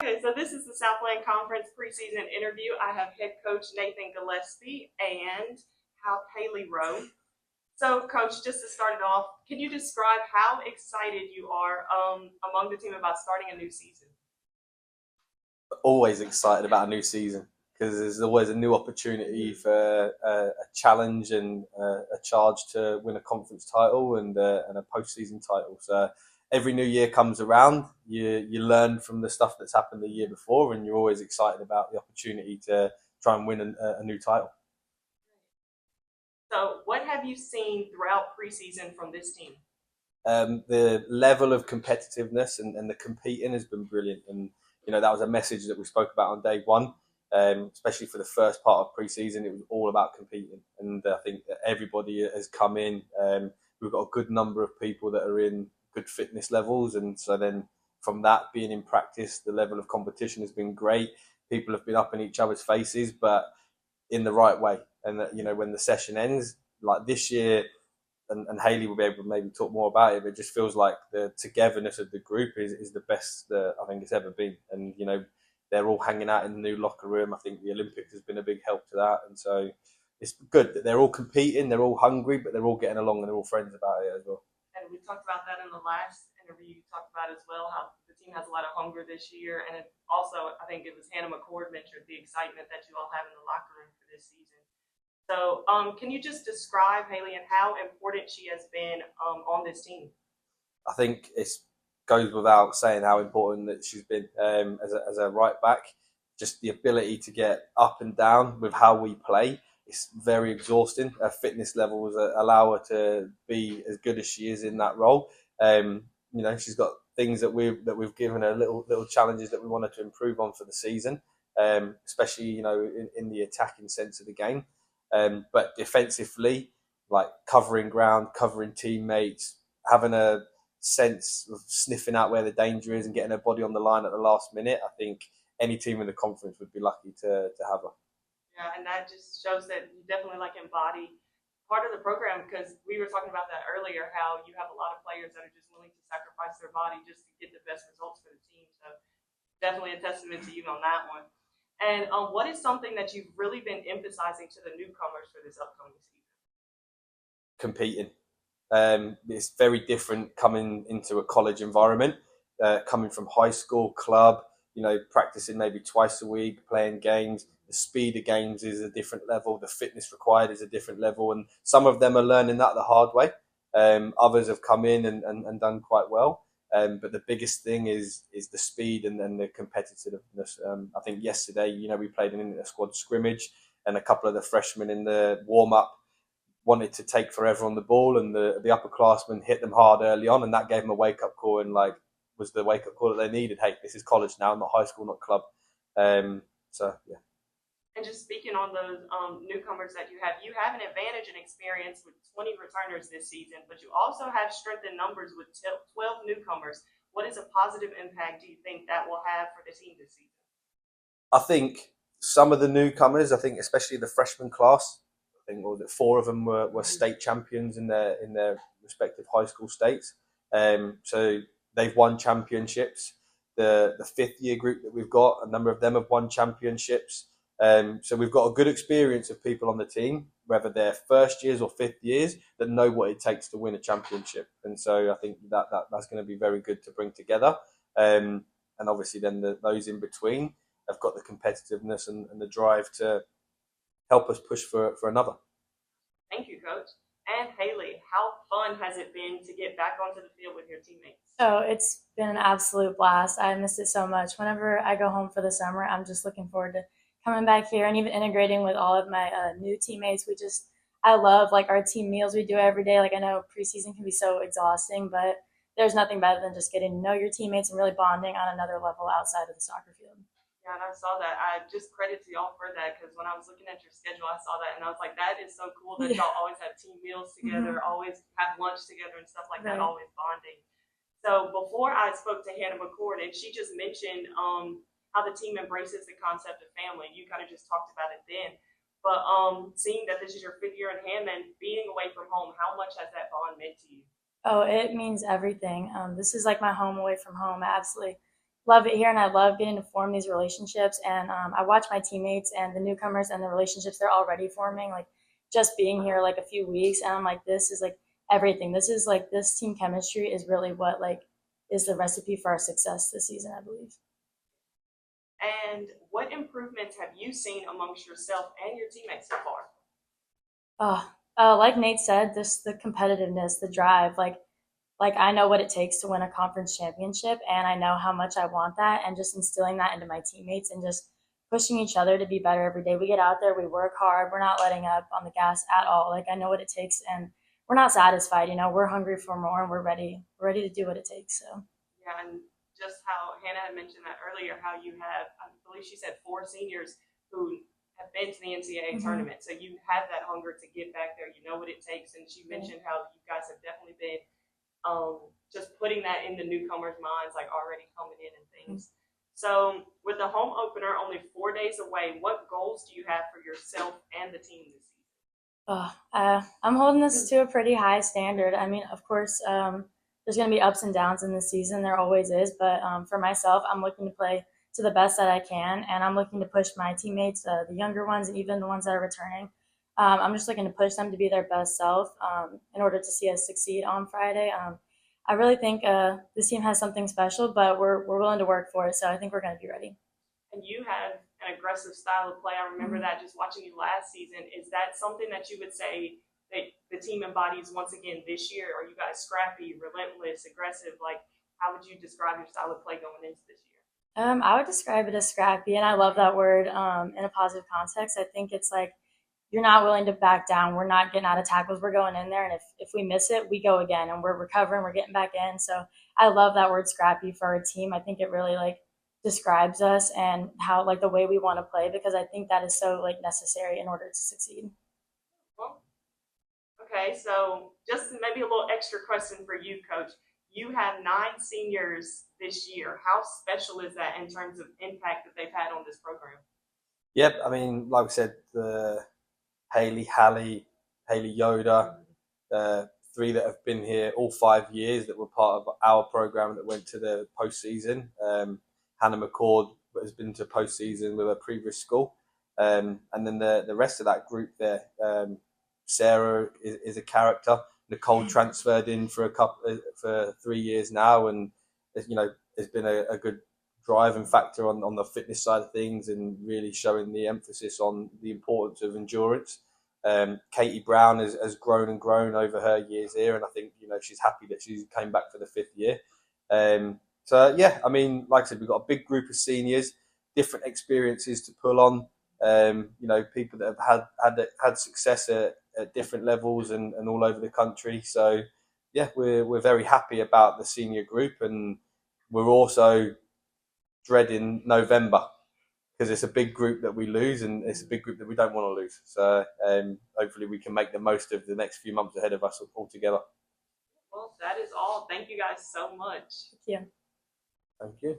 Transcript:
Okay, so this is the Southland Conference preseason interview. I have head coach Nathan Gillespie and Halli. So, Coach, just to start it off, can you describe how excited you are among the team about starting a new season? Always excited about a new season because there's always a new opportunity for a challenge and a charge to win a conference title and a postseason title. So every new year comes around, you learn from the stuff that's happened the year before, and you're always excited about the opportunity to try and win a new title. So, what have you seen throughout preseason from this team? The level of competitiveness and the competing has been brilliant, and that was a message that we spoke about on day one. Especially for the first part of pre-season, it was all about competing, and I think that everybody has come in. We've got a good number of people that are in good fitness levels, and so then from that being in practice, the level of competition has been great. People have been up in each other's faces, but in the right way. And when the session ends, like this year, and Halli will be able to maybe talk more about it, but it just feels like the togetherness of the group is the best that I think it's ever been. And they're all hanging out in the new locker room. I think the Olympics has been a big help to that, and so it's good that they're all competing, they're all hungry, but they're all getting along and they're all friends about it as well. And we talked about that in the last interview. You talked about as well how the team has a lot of hunger this year, and also I think it was Hannah McCord mentioned the excitement that you all have in the locker room for this season. So, can you just describe Halli and how important she has been on this team? I think it goes without saying how important that she's been as a right back. Just the ability to get up and down with how we play. It's very exhausting. Her fitness levels allow her to be as good as she is in that role. She's got things that we've given her little challenges that we wanted to improve on for the season, especially in the attacking sense of the game. But defensively, like covering ground, covering teammates, having a sense of sniffing out where the danger is and getting her body on the line at the last minute, I think any team in the conference would be lucky to have her. Yeah, and that just shows that you definitely embody part of the program, because we were talking about that earlier, how you have a lot of players that are just willing to sacrifice their body just to get the best results for the team. So definitely a testament to you on that one. And what is something that you've really been emphasizing to the newcomers for this upcoming season? Competing. It's very different coming into a college environment, coming from high school, club, practicing maybe twice a week, playing games. The speed of games is a different level. The fitness required is a different level. And some of them are learning that the hard way. Others have come in and done quite well. But the biggest thing is the speed and the competitiveness. I think yesterday, we played an inter-squad scrimmage, and a couple of the freshmen in the warm-up wanted to take forever on the ball, and the upperclassmen hit them hard early on, and that gave them a wake-up call, and was the wake-up call that they needed. Hey, this is college now, not high school, not club. So, yeah. And just speaking on those newcomers that you have an advantage in experience with 20 returners this season, but you also have strength in numbers with 12 newcomers. What is a positive impact do you think that will have for the team this season? I think some of the newcomers, especially the freshman class, I think four of them were state champions in their respective high school states. So they've won championships. The fifth year group that we've got, a number of them have won championships. So we've got a good experience of people on the team, whether they're first years or fifth years, that know what it takes to win a championship. And so I think that's going to be very good to bring together. And obviously then those in between have got the competitiveness and the drive to help us push for another. Thank you, Coach. And Halli, how fun has it been to get back onto the field with your teammates? Oh, it's been an absolute blast. I missed it so much. Whenever I go home for the summer, I'm just looking forward to coming back here and even integrating with all of my new teammates. I love our team meals we do every day. I know preseason can be so exhausting, but there's nothing better than just getting to know your teammates and really bonding on another level outside of the soccer field. Yeah, and I saw that. I just credit to y'all for that, because when I was looking at your schedule, I saw that, and I was like, that is so cool that y'all always have team meals together, always have lunch together and stuff like that, always bonding. So before I spoke to Hannah McCord, and she just mentioned how the team embraces the concept of family. You kind of just talked about it then. But seeing that this is your fifth year in Hammond, being away from home, how much has that bond meant to you? Oh, it means everything. This is my home away from home. I absolutely love it here, and I love getting to form these relationships. And I watch my teammates and the newcomers and the relationships they're already forming. Like just being here like a few weeks, and I'm like, this is like everything. This is like this team chemistry is really what like is the recipe for our success this season, I believe. And what improvements have you seen amongst yourself and your teammates so far? Like Nate said, this the competitiveness, the drive. Like I know what it takes to win a conference championship, and I know how much I want that, and just instilling that into my teammates and just pushing each other to be better every day. We get out there, we work hard, we're not letting up on the gas at all. Like I know what it takes, and we're not satisfied. You know, we're hungry for more, and we're ready to do what it takes. So Yeah, and just how Hannah had mentioned that earlier, how you have, I believe she said 4 seniors who have been to the NCAA tournament. So you have that hunger to get back there. You know what it takes. And she mentioned how you guys have definitely been just putting that in the newcomers' minds, like already coming in and things. So with the home opener only 4 days away, what goals do you have for yourself and the team this season? I'm holding this to a pretty high standard. I mean, of course, there's going to be ups and downs in the season. There always is. But for myself, I'm looking to play to the best that I can, and I'm looking to push my teammates, the younger ones, and even the ones that are returning. I'm just looking to push them to be their best self in order to see us succeed on Friday. I really think this team has something special, but we're willing to work for it. So I think we're going to be ready. And you have an aggressive style of play. I remember that just watching you last season. Is that something that you would say that the team embodies once again this year? Are you guys scrappy, relentless, aggressive? Like, how would you describe your style of play going into this year? I would describe it as scrappy, and I love that word in a positive context. I think it's like you're not willing to back down. We're not getting out of tackles. We're going in there, and if we miss it, we go again, and we're recovering. We're getting back in. So I love that word scrappy for our team. I think it really like describes us and how like the way we want to play, because I think that is so like necessary in order to succeed. Well, okay, so just maybe a little extra question for you, Coach. You have 9 seniors this year. How special is that in terms of impact that they've had on this program? Yep, I mean, like we said, the Halli, Yoda, 3 that have been here all 5 years that were part of our program that went to the postseason. Hannah McCord has been to postseason with her previous school. And then the rest of that group there, Sarah is a character. Nicole transferred in for 3 years now, and you know has been a good driving factor on the fitness side of things, and really showing the emphasis on the importance of endurance. Katie Brown has grown and grown over her years here, and I think she's happy that she came back for the 5th year. So yeah, I mean, like I said, we've got a big group of seniors, different experiences to pull on. People that have had success at different levels and all over the country. So yeah, we're very happy about the senior group, and we're also dreading November because it's a big group that we lose, and it's a big group that we don't want to lose. So hopefully we can make the most of the next few months ahead of us all together. Well, that is all. Thank you guys so much. Thank you. Thank you.